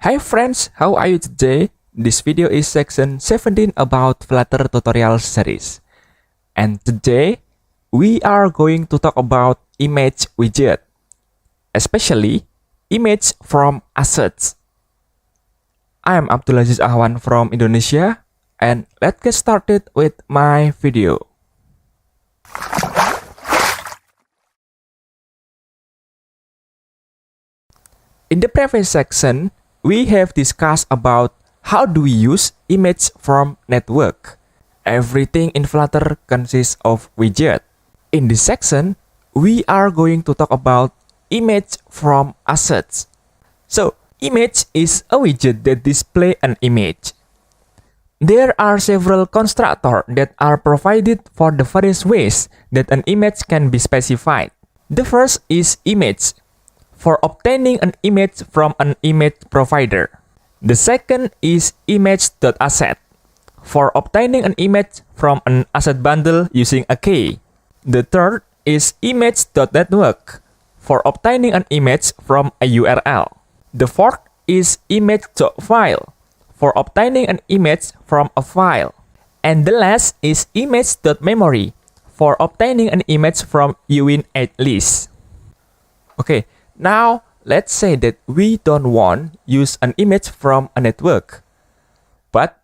Hi friends, how are you today? This video is section 17 about Flutter tutorial series. And today, we are going to talk about image widget, especially image from assets. I am Abdul Aziz Ahwan from Indonesia, and let's get started with my video. In the previous section, we have discussed about how do we use image from network. Everything in Flutter consists of widget. In this section, we are going to talk about image from assets. So, image is a widget that displays an image. There are several constructors that are provided for the various ways that an image can be specified. The first is image, for obtaining an image from an ImageProvider. The second is Image.asset, for obtaining an image from an AssetBundle using a key. The third is Image.network, for obtaining an image from a URL. The fourth is Image.file, for obtaining an image from a file. And the last is Image.memory, for obtaining an image from Uin8list. Okay. Now, let's say that we don't want to use an image from a network, but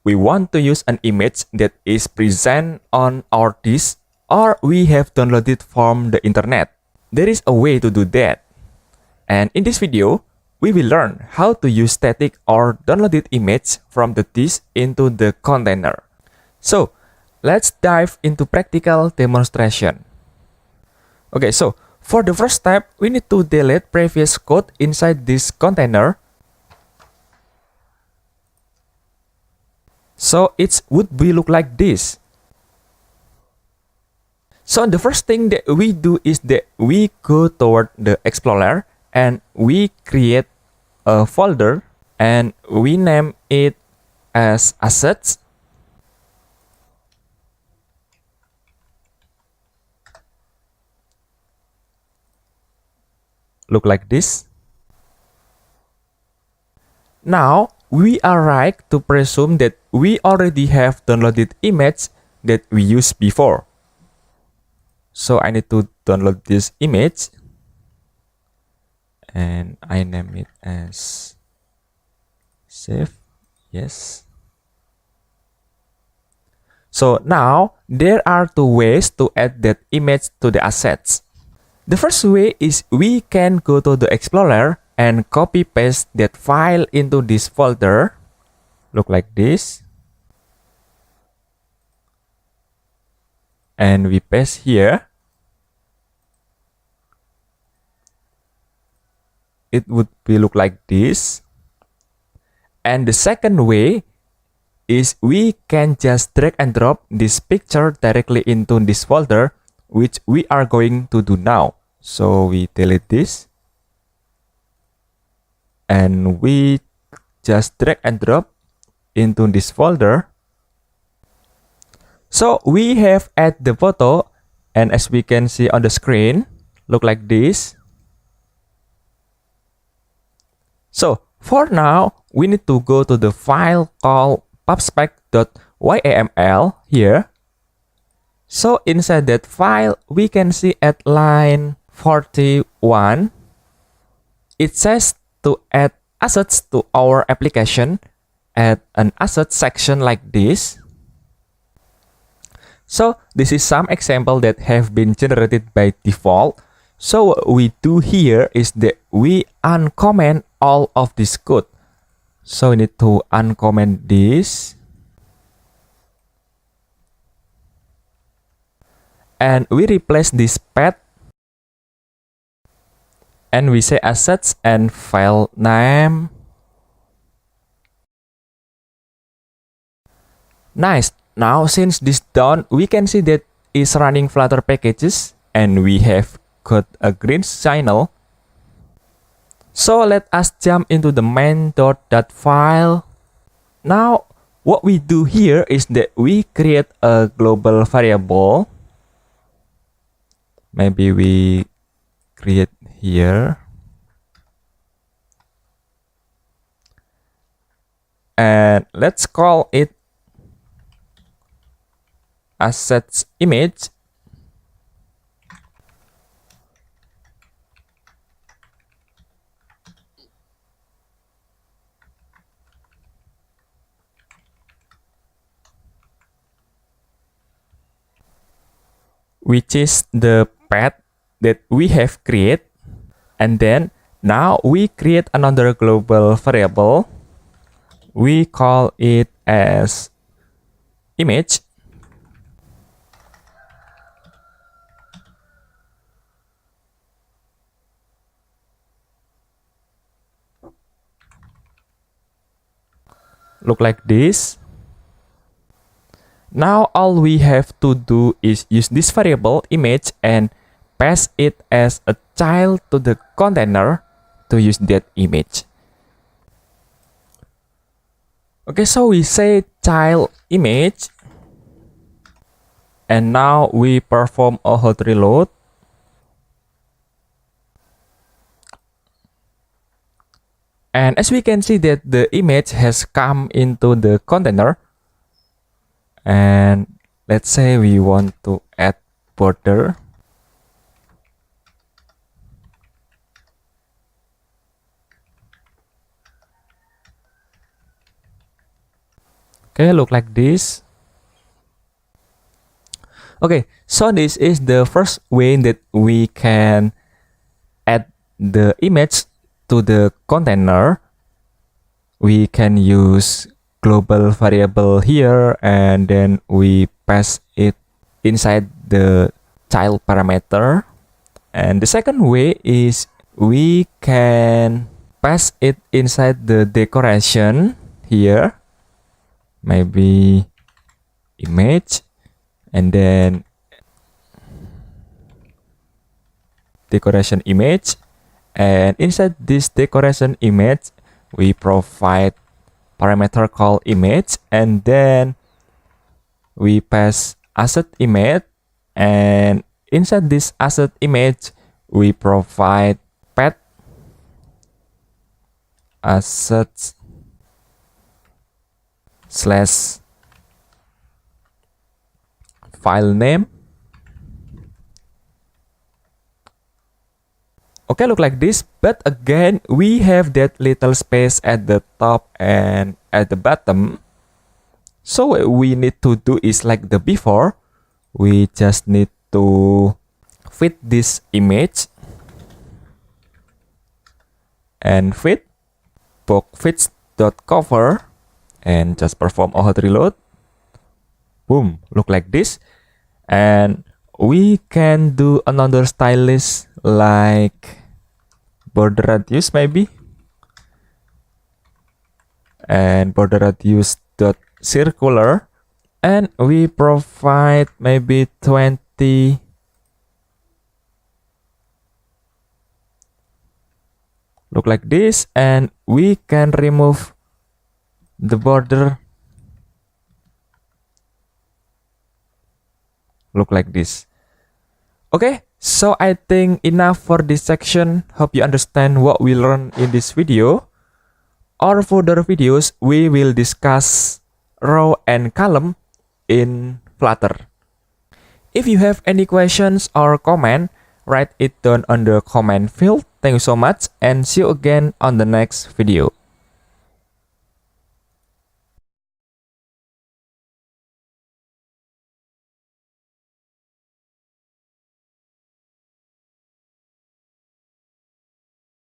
we want to use an image that is present on our disk or we have downloaded from the internet. There is a way to do that. And in this video, we will learn how to use static or downloaded image from the disk into the container. So, let's dive into practical demonstration. Okay, so for the first step, we need to delete previous code inside this container. So it would be look like this. So the first thing that we do is that we go toward the Explorer and we create a folder and we name it as assets. Look like this. Now, we are right to presume that we already have downloaded image that we used before. So I need to download this image and I name it as save. Yes. So now there are two ways to add that image to the assets. The first way is we can go to the Explorer and copy paste that file into this folder. Look like this. And we paste here. It would be look like this. And the second way is we can just drag and drop this picture directly into this folder, which we are going to do now. So we delete this and we just drag and drop into this folder. So we have added the photo, and as we can see on the screen, look like this. So for now, we need to go to the file called pubspec.yaml here. So inside that file, we can see at line 41, it says to add assets to our application, add an asset section like this. So this is some example that have been generated by default. So what we do here is that we uncomment all of this code. So we need to uncomment this. And we replace this path. And we say assets and file name. Nice. Now since this done, we can see that is running Flutter packages and we have got a green signal. So let us jump into the main.file. Now what we do here is that we create a global variable. Maybe we create here let's call it assets image. Which is the path that we have created. And then now we create another global variable. We call it as image. Look like this. Now all we have to do is use this variable image and pass it as a child to the container to use that image. Okay, so we say child image, and now we perform a hot reload. And as we can see that the image has come into the container. And let's say we want to add border. Okay, look like this. Okay, so this is the first way that we can add the image to the container. We can use global variable here, and then we pass it inside the child parameter. And the second way is we can pass it inside the decoration here, maybe image, and then decoration image, and inside this decoration image we provide parameter called image, and then we pass asset image, and inside this asset image we provide path assets slash file name. Okay, look like this, but again we have that little space at the top and at the bottom. So what we need to do is like the before, we just need to fit this image and fit box_fits.cover and just perform a hot reload. Boom, look like this. And we can do another stylist like border radius maybe, and border radius dot circular, and we provide maybe 20. Look like this, and we can remove the border. Look like this. Okay, so I think enough for this section. Hope you understand what we learned in this video. Or further videos, we will discuss row and column in Flutter. If you have any questions or comment, write it down on the comment field. Thank you so much, and see you again on the next video.